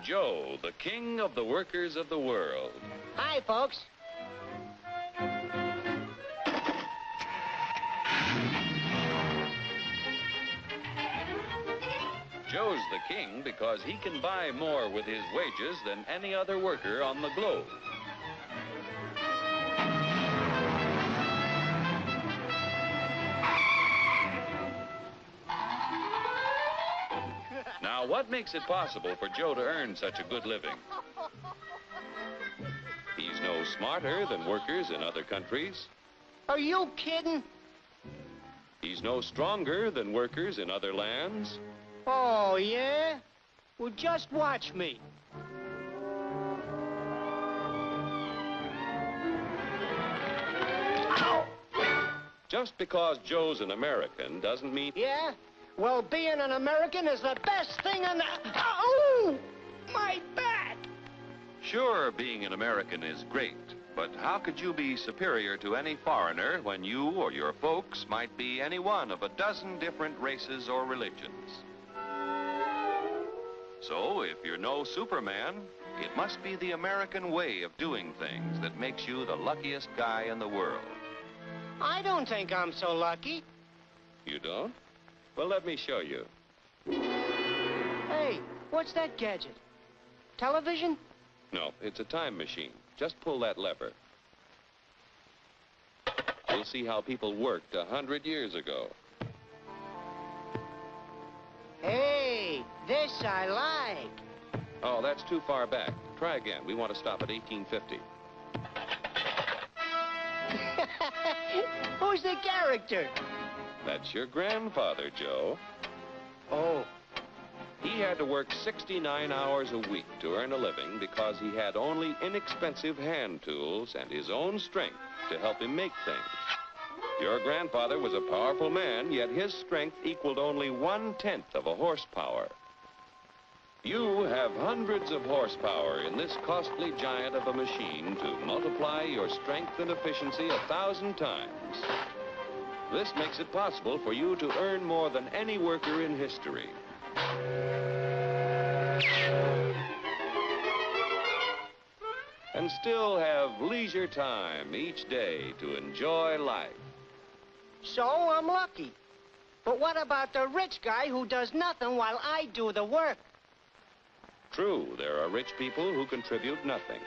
Joe, the king of the workers of the world. Hi, folks. Joe's the king because he can buy more with his wages than any other worker on the globe. Now, what makes it possible for Joe to earn such a good living? He's no smarter than workers in other countries. Are you kidding? He's no stronger than workers in other lands. Oh, yeah? Well, just watch me. Ow! Just because Joe's an American doesn't mean... Yeah? Well, being an American is the best thing in the... Oh! My back! Sure, being an American is great, but how could you be superior to any foreigner when you or your folks might be any one of a dozen different races or religions? So, if you're no Superman, it must be the American way of doing things that makes you the luckiest guy in the world. I don't think I'm so lucky. You don't? Well, let me show you. Hey, what's that gadget? Television? No, it's a time machine. Just pull that lever. You'll see how people worked 100 years ago. Hey, this I like. Oh, that's too far back. Try again. We want to stop at 1850. Who's the character? That's your grandfather, Joe. Oh. He had to work 69 hours a week to earn a living because he had only inexpensive hand tools and his own strength to help him make things. Your grandfather was a powerful man, yet his strength equaled only 1/10 of a horsepower. You have hundreds of horsepower in this costly giant of a machine to multiply your strength and efficiency 1,000 times. This makes it possible for you to earn more than any worker in history. And still have leisure time each day to enjoy life. So I'm lucky. But what about the rich guy who does nothing while I do the work? True, there are rich people who contribute nothing.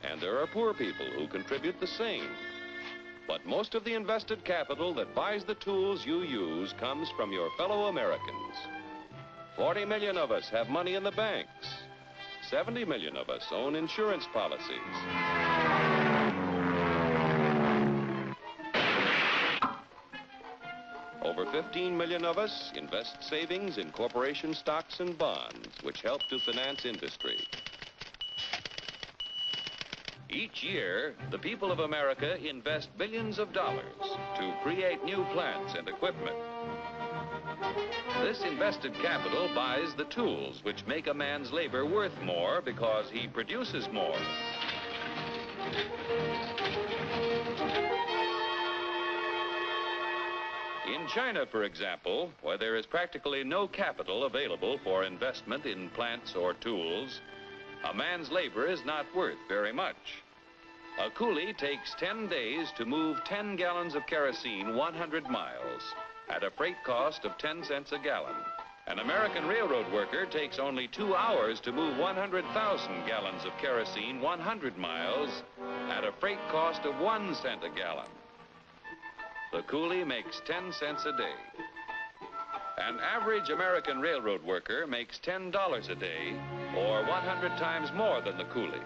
And there are poor people who contribute the same. But most of the invested capital that buys the tools you use comes from your fellow Americans. 40 million of us have money in the banks. 70 million of us own insurance policies. Over 15 million of us invest savings in corporation stocks and bonds, which help to finance industry. Each year, the people of America invest billions of dollars to create new plants and equipment. This invested capital buys the tools which make a man's labor worth more because he produces more. In China, for example, where there is practically no capital available for investment in plants or tools, a man's labor is not worth very much. A coolie takes 10 days to move 10 gallons of kerosene 100 miles at a freight cost of 10 cents a gallon. An American railroad worker takes only 2 hours to move 100,000 gallons of kerosene 100 miles at a freight cost of 1 cent a gallon. The coolie makes 10 cents a day. An average American railroad worker makes $10 a day, or 100 times more than the coolie.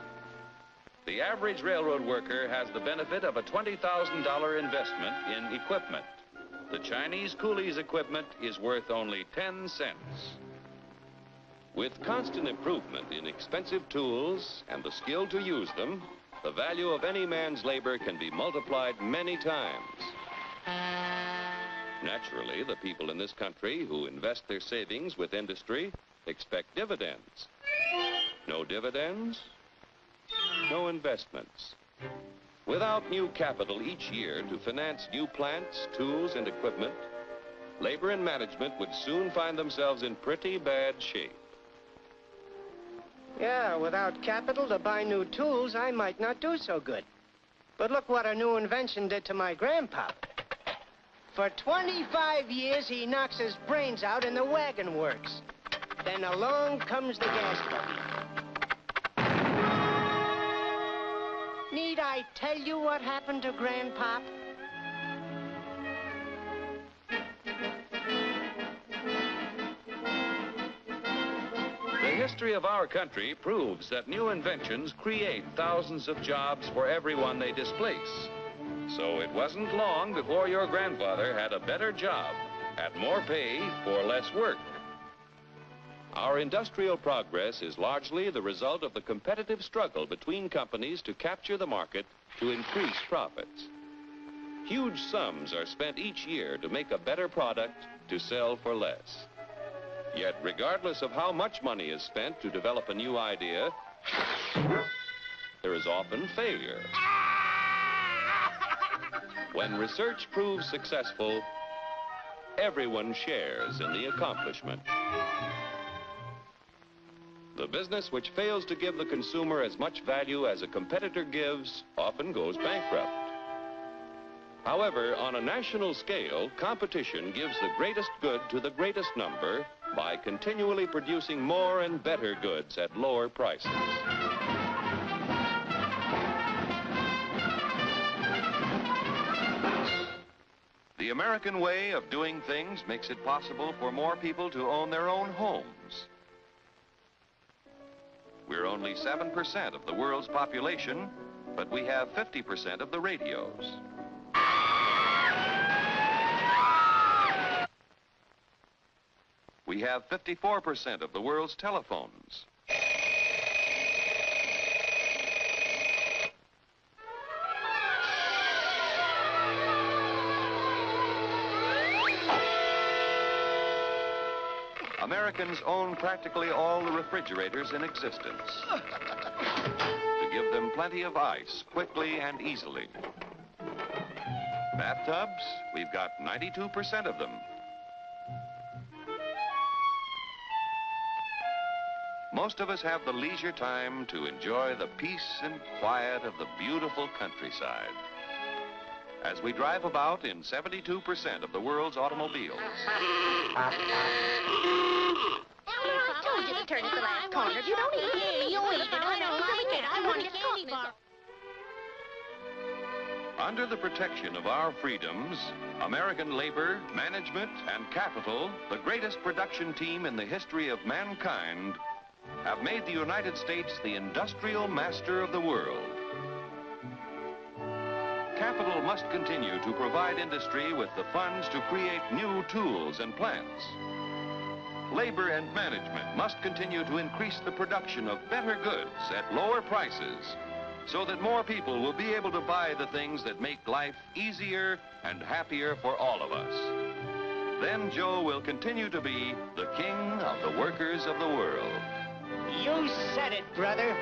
The average railroad worker has the benefit of a $20,000 investment in equipment. The Chinese coolie's equipment is worth only 10 cents. With constant improvement in expensive tools and the skill to use them, the value of any man's labor can be multiplied many times. Naturally, the people in this country who invest their savings with industry expect dividends. No dividends, no investments. Without new capital each year to finance new plants, tools, and equipment, labor and management would soon find themselves in pretty bad shape. Yeah, without capital to buy new tools, I might not do so good. But look what a new invention did to my grandpa. For 25 years, he knocks his brains out in the wagon works. Then along comes the gas buggy. Need I tell you what happened to Grandpop? The history of our country proves that new inventions create thousands of jobs for everyone they displace. So it wasn't long before your grandfather had a better job, at more pay for less work. Our industrial progress is largely the result of the competitive struggle between companies to capture the market to increase profits. Huge sums are spent each year to make a better product to sell for less. Yet, regardless of how much money is spent to develop a new idea, there is often failure. When research proves successful, everyone shares in the accomplishment. The business which fails to give the consumer as much value as a competitor gives often goes bankrupt. However, on a national scale, competition gives the greatest good to the greatest number by continually producing more and better goods at lower prices. The American way of doing things makes it possible for more people to own their own homes. We're only 7% of the world's population, but we have 50% of the radios. We have 54% of the world's telephones. Americans own practically all the refrigerators in existence to give them plenty of ice quickly and easily. Bathtubs, we've got 92% of them. Most of us have the leisure time to enjoy the peace and quiet of the beautiful countryside as we drive about in 72% of the world's automobiles. I told you to turn at the last corner. You don't even eat you eat it. I don't like it. I want a candy bar. Under the protection of our freedoms, American labor, management, and capital, the greatest production team in the history of mankind, have made the United States the industrial master of the world. Capital must continue to provide industry with the funds to create new tools and plants. Labor and management must continue to increase the production of better goods at lower prices so that more people will be able to buy the things that make life easier and happier for all of us. Then Joe will continue to be the king of the workers of the world. You said it, brother.